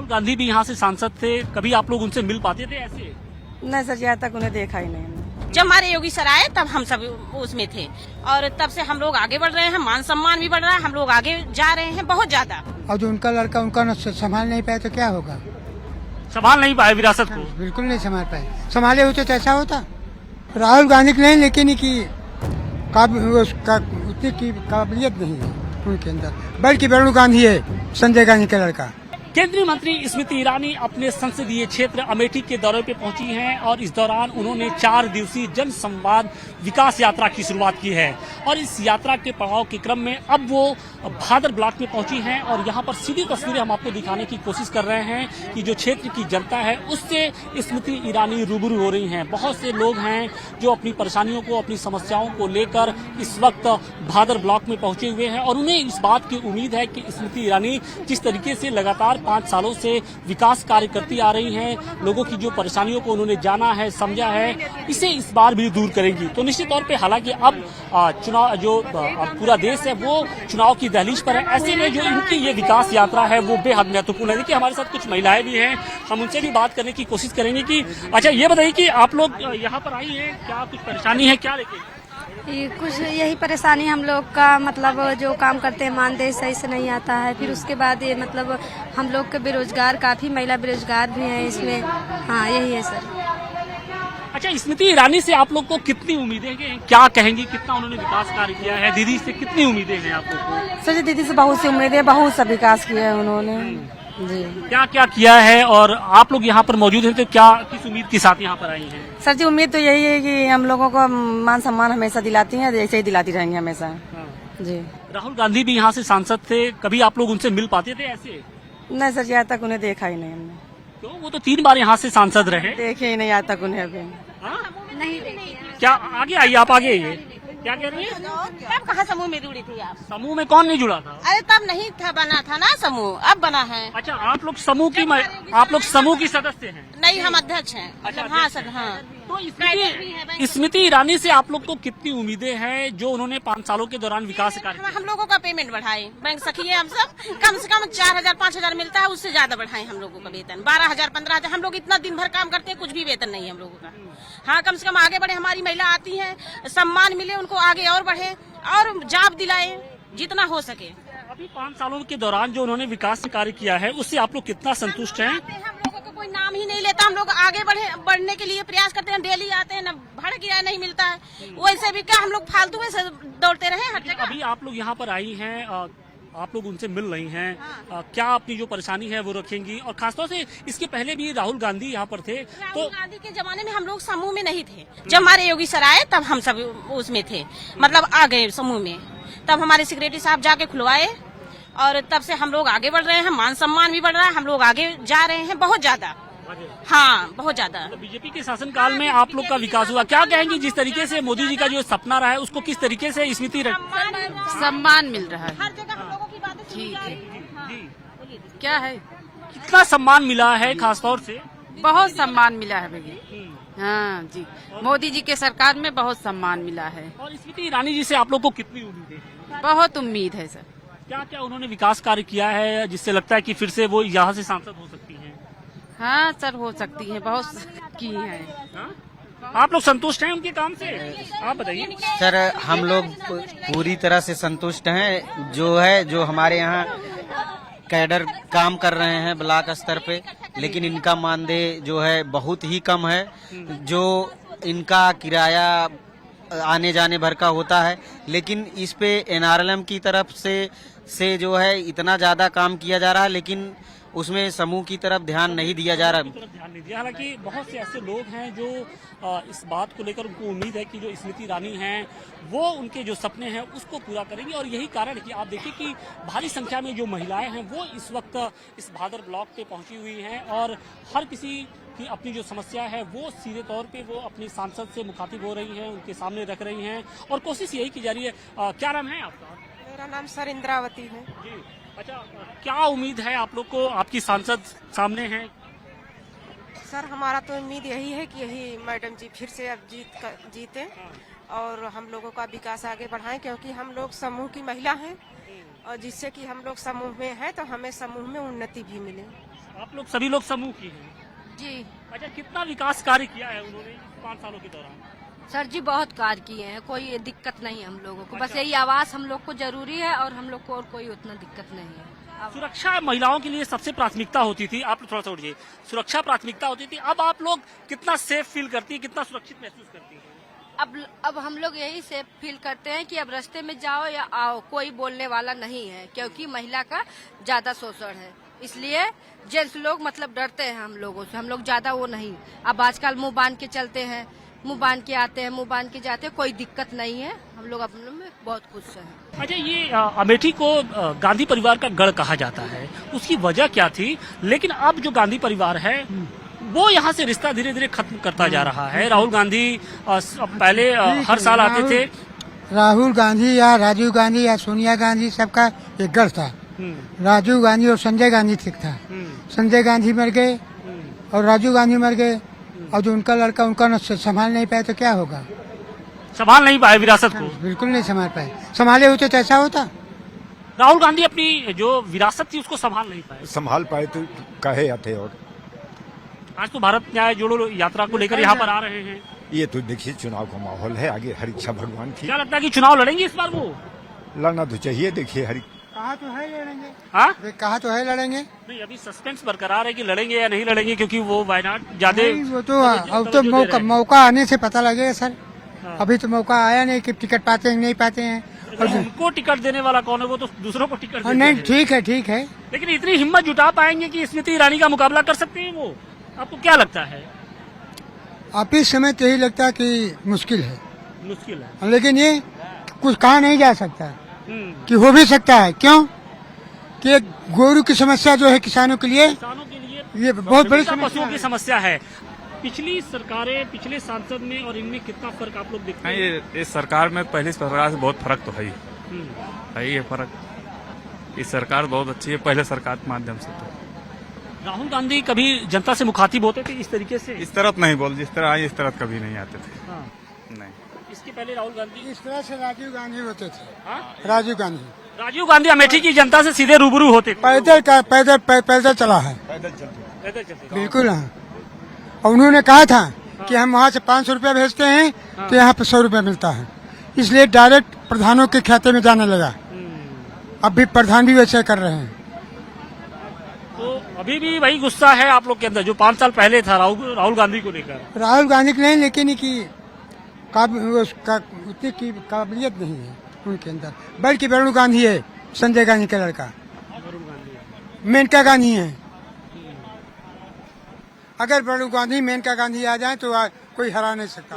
राहुल गांधी भी यहाँ से सांसद थे, कभी आप लोग उनसे मिल पाते थे ऐसे? नहीं सर, यहाँ तक उन्हें देखा ही नहीं हमने। जब हमारे योगी सर आए तब हम सब उसमें थे और तब से हम लोग आगे बढ़ रहे हैं, मान सम्मान भी बढ़ रहा है, हम लोग आगे जा रहे हैं बहुत ज्यादा। और जो उनका लड़का उनका न संभाल नहीं पाए तो क्या होगा? संभाल नहीं पाए विरासत को? बिल्कुल नहीं संभाल पाए। संभाले होते तो ऐसा होता? राहुल गांधी की नहीं, लेकिन की उतनी की काबिलियत नहीं है उनके अंदर, बल्कि वरुण गांधी है, संजय गांधी का लड़का। केंद्रीय मंत्री स्मृति ईरानी अपने संसदीय क्षेत्र अमेठी के दौरे पे पहुंची हैं और इस दौरान उन्होंने 4 दिवसीय जन संवाद विकास यात्रा की शुरुआत की है और इस यात्रा के पड़ाव के क्रम में अब वो भादर ब्लॉक में पहुंची हैं और यहाँ पर सीधी तस्वीरें हम आपको दिखाने की कोशिश कर रहे हैं कि जो क्षेत्र की जनता है उससे स्मृति ईरानी रूबरू हो रही हैं। बहुत से लोग हैं जो अपनी परेशानियों को, अपनी समस्याओं को लेकर इस वक्त भादर ब्लॉक में पहुंचे हुए हैं और उन्हें इस बात की उम्मीद है कि स्मृति ईरानी जिस तरीके से लगातार 5 सालों से विकास कार्य करती आ रही हैं, लोगों की जो परेशानियों को उन्होंने जाना है, समझा है, इसे इस बार भी दूर करेंगी। तो निश्चित तौर पे हालांकि अब चुनाव जो पूरा देश है वो चुनाव की दहलीज पर है, ऐसे में जो इनकी ये विकास यात्रा है वो बेहद महत्वपूर्ण है। देखिए हमारे साथ कुछ महिलाएं भी हैं, हम उनसे भी बात करने की कोशिश करेंगे कि अच्छा ये बताइए कि आप लोग यहाँ पर आई हैं, क्या कुछ परेशानी है, क्या लेके? कुछ यही परेशानी हम लोग का, मतलब जो काम करते हैं मानदेय सही से नहीं आता है, फिर उसके बाद ये मतलब हम लोग के बेरोजगार, काफी महिला बेरोजगार भी हैं इसमें। हाँ यही है सर। अच्छा, स्मृति ईरानी से आप लोग को कितनी उम्मीदें हैं, क्या कहेंगी, कितना उन्होंने विकास कार्य किया है? दीदी से कितनी उम्मीदें हैं आप लोग को? सर जी दीदी से बहुत सी उम्मीदें, बहुत सा विकास किया है उन्होंने जी। क्या क्या किया है और आप लोग यहाँ पर मौजूद हैं तो क्या किस उम्मीद के साथ यहाँ पर आई हैं? सर जी उम्मीद तो यही है कि हम लोगों को मान सम्मान हमेशा दिलाती हैं, ऐसे ही दिलाती रहेंगी हमेशा जी। राहुल गांधी भी यहाँ से सांसद थे, कभी आप लोग उनसे मिल पाते थे ऐसे? नहीं सर, यहाँ तक उन्हें देखा ही नहीं हमने। तो वो तो 3 बार यहाँ से सांसद रहे। देखे ही नहीं आज तक उन्हें अभी। नहीं देखिए। क्या आगे आइए, आप आगे आइए। क्या कह रही है? तब कहाँ समूह में जुड़ी थी आप? समूह में कौन नहीं जुड़ा था? अरे तब नहीं था, बना था ना समूह, अब बना है। अच्छा, आप लोग समूह की सदस्य हैं? नहीं, हम अध्यक्ष हैं। अच्छा, हाँ सर, हाँ। तो स्मृति ईरानी से आप लोग को कितनी उम्मीदें हैं जो उन्होंने 5 सालों के दौरान विकास कार्य किया? हम लोगों का पेमेंट बढ़ाए, बैंक सखी है हम सब, कम से कम 4,000-5,000 मिलता है, उससे ज्यादा बढ़ाए हम लोगों का वेतन। 12,000-15,000, हम लोग इतना दिन भर काम करते हैं, कुछ भी वेतन नहीं है हम लोगों का। हाँ, कम से कम आगे बढ़े, हमारी महिला आती है, सम्मान मिले उनको, आगे और बढ़े और जॉब दिलाए जितना हो सके। अभी 5 सालों के दौरान जो उन्होंने विकास कार्य किया है उससे आप लोग कितना संतुष्ट हैं? हम लोगों को कोई नाम ही नहीं लेता, हम लोग आगे बढ़ने के लिए प्रयास करते हैं, डेली आते हैं, न भाड़ा किराया नहीं मिलता है, वैसे भी क्या हम लोग फालतू में से दौड़ते रहे हर जगह। अभी आप लोग यहाँ पर आई हैं, आप लोग उनसे मिल रही हैं, क्या अपनी जो परेशानी है वो रखेंगी? और खासतौर से इसके पहले भी राहुल गांधी यहाँ पर थे, तो राहुल गांधी के जमाने में हम लोग समूह में नहीं थे। जब हमारे योगी सर आए तब हम सब उसमें थे, मतलब आ गए समूह में, तब हमारे सेक्रेटरी साहब जाके खुलवाए और तब से हम लोग आगे बढ़ रहे हैं, मान सम्मान भी बढ़ रहा है, हम लोग आगे जा रहे हैं बहुत ज्यादा। हाँ, बहुत ज्यादा। तो बीजेपी के शासनकाल में आप लोग का विकास हुआ, क्या कहेंगी जिस तरीके से मोदी जी का जो सपना रहा है उसको किस तरीके से स्मृति सम्मान मिल रहा है? हर जगह हम लोगों की बातें ठीक है। क्या है, कितना सम्मान मिला है? खासतौर से बहुत सम्मान मिला है भैया। हाँ जी, मोदी जी के सरकार में बहुत सम्मान मिला है। और स्मृति ईरानी जी से आप लोग को कितनी उम्मीदें हैं? बहुत उम्मीद है सर। क्या क्या उन्होंने विकास कार्य किया है जिससे लगता है कि फिर से वो यहाँ से सांसद हो सकती हैं? हाँ सर, हो सकती है, बहुत की है। आप लोग संतुष्ट हैं उनके काम से? आप बताइए। सर, हम लोग पूरी तरह से संतुष्ट हैं। जो हमारे यहाँ कैडर काम कर रहे हैं ब्लॉक स्तर पे, लेकिन इनका मानदेय जो है बहुत ही कम है। जो इनका किराया आने जाने भर का होता है, लेकिन इस पे NRLM की तरफ से जो है इतना ज्यादा काम किया जा रहा है, लेकिन उसमें समूह की तरफ ध्यान नहीं दिया जा रहा। ध्यान नहीं दिया। हालांकि बहुत से ऐसे लोग हैं जो इस बात को लेकर उनको उम्मीद है कि जो स्मृति ईरानी हैं वो उनके जो सपने हैं उसको पूरा करेंगे और यही कारण है कि आप देखिए कि भारी संख्या में जो महिलाएं हैं वो इस वक्त इस भादर ब्लॉक पे पहुंची हुई हैं और हर किसी की अपनी जो समस्या है वो सीधे तौर पे वो अपने सांसद से मुखातिब हो रही हैं, उनके सामने रख रही हैं और कोशिश यही की जा रही है। क्या नाम है आपका? मेरा नाम सर इंद्रावती है जी। अच्छा, क्या उम्मीद है आप लोग को? आपकी सांसद सामने हैं। सर, हमारा तो उम्मीद यही है कि यही मैडम जी फिर से अब जीते और हम लोगों का विकास आगे बढ़ाएं, क्योंकि हम लोग समूह की महिला हैं और जिससे कि हम लोग समूह में हैं तो हमें समूह में उन्नति भी मिले। आप लोग सभी लोग समूह की हैं। जी अच्छा, कितना विकास कार्य किया है उन्होंने 5 सालों के दौरान? सर जी बहुत कार्य किए हैं, कोई दिक्कत नहीं है हम लोगों को। बस अच्छा। यही आवास हम लोग को जरूरी है और हम लोग को और कोई उतना दिक्कत नहीं है। सुरक्षा महिलाओं के लिए सबसे प्राथमिकता होती थी, आप थोड़ा सा उठिए, सुरक्षा प्राथमिकता होती थी। अब आप लोग कितना सेफ फील करती है, कितना सुरक्षित महसूस करती है? अब हम लोग यही से फील करते हैं कि अब रास्ते में जाओ या आओ कोई बोलने वाला नहीं है, क्योंकि महिला का ज्यादा शोषण है। इसलिए जेंट्स लोग मतलब डरते हैं हम लोगों से, हम लोग ज्यादा वो नहीं। अब आजकल मुंह बांध के चलते हैं, मुंह बांध के आते हैं, मुंह बांध के जाते हैं, कोई दिक्कत नहीं है। हम लोग अपने में बहुत खुश हैं। अच्छा, ये अमेठी को गांधी परिवार का गढ़ कहा जाता है, उसकी वजह क्या थी? लेकिन अब जो गांधी परिवार है वो यहाँ से रिश्ता धीरे धीरे खत्म करता जा रहा है। राहुल गांधी पहले हर साल आते थे। राहुल गांधी या राजीव गांधी या सोनिया गांधी सबका एक गढ़ था। राजीव गांधी और संजय गांधी ठीक था। संजय गांधी मर गए और राजीव गांधी मर गए, और जो उनका लड़का उनका न संभाल नहीं पाया तो क्या होगा? संभाल नहीं पाए विरासत को, बिल्कुल नहीं संभाल पाए। संभाले होते तो ऐसा होता। राहुल गांधी अपनी जो विरासत थी उसको संभाल नहीं पाए। संभाल पाए तो कहे आते। और आज तो भारत न्याय जोड़ो यात्रा को लेकर यहाँ पर आ रहे हैं। ये तो देखिए चुनाव का माहौल है, आगे हर इच्छा भगवान की। क्या लगता है कि चुनाव लड़ेंगे इस बार? वो लड़ना तो चाहिए। देखिए हरी कहा तो है लड़ेंगे। हाँ, कहा तो है लड़ेंगे। नहीं, अभी सस्पेंस बरकरार है कि लड़ेंगे या नहीं लड़ेंगे, क्योंकि वो वायनाड ज्यादा वो तो अब तो मौका आने से पता लगेगा सर। अभी तो मौका आया नहीं कि टिकट पाते हैं नहीं पाते हैं। और उनको टिकट देने वाला कौन है? वो तो दूसरों को टिकट देते नहीं, हैं। ठीक है। लेकिन इतनी हिम्मत जुटा पाएंगे कि स्मृति ईरानी का मुकाबला कर सकते हैं वो? आपको क्या लगता है? आप इस समय तो यही लगता है कि मुश्किल है, मुश्किल है। लेकिन ये कुछ कहा नहीं जा सकता कि हो भी सकता है। क्यों कि एक गोरू की समस्या जो है किसानों के लिए ये बहुत बड़ी पशुओं की समस्या है। पिछली सरकारें, पिछले सांसद में और इनमें कितना फर्क आप लोग देखते हैं? ये इस सरकार में पहली सरकार से बहुत फर्क तो है ही है फर्क। इस सरकार बहुत अच्छी है पहले सरकार के माध्यम से। तो राहुल गांधी कभी जनता से मुखातिब होते थे इस तरीके से? इस तरह नहीं बोल, जिस तरह आए इस तरह कभी नहीं आते थे। हाँ। नहीं, इसके पहले राहुल गांधी इस तरह से राजीव गांधी होते थे। हाँ? राजीव गांधी अमेठी की जनता से सीधे रूबरू होते थे। पैदल चला है। पैदल चलते। बिल्कुल हाँ। और उन्होंने कहा था कि हम वहाँ से 500 रुपया भेजते हैं तो यहाँ पे 100 रुपया मिलता है, इसलिए डायरेक्ट प्रधानों के खाते में जाने लगा। अब भी प्रधान भी वैसे कर रहे हैं। तो अभी भी वही गुस्सा है आप लोग के अंदर जो 5 साल पहले था राहुल गांधी को लेकर? राहुल गांधी की नहीं, लेकिन की उतनी की काबिलियत नहीं है उनके अंदर, बल्कि वरुण गांधी है संजय गांधी का लड़का, मेनका गांधी है। अगर वरुण गांधी मेनका गांधी आ जाए तो कोई हरा नहीं सकता।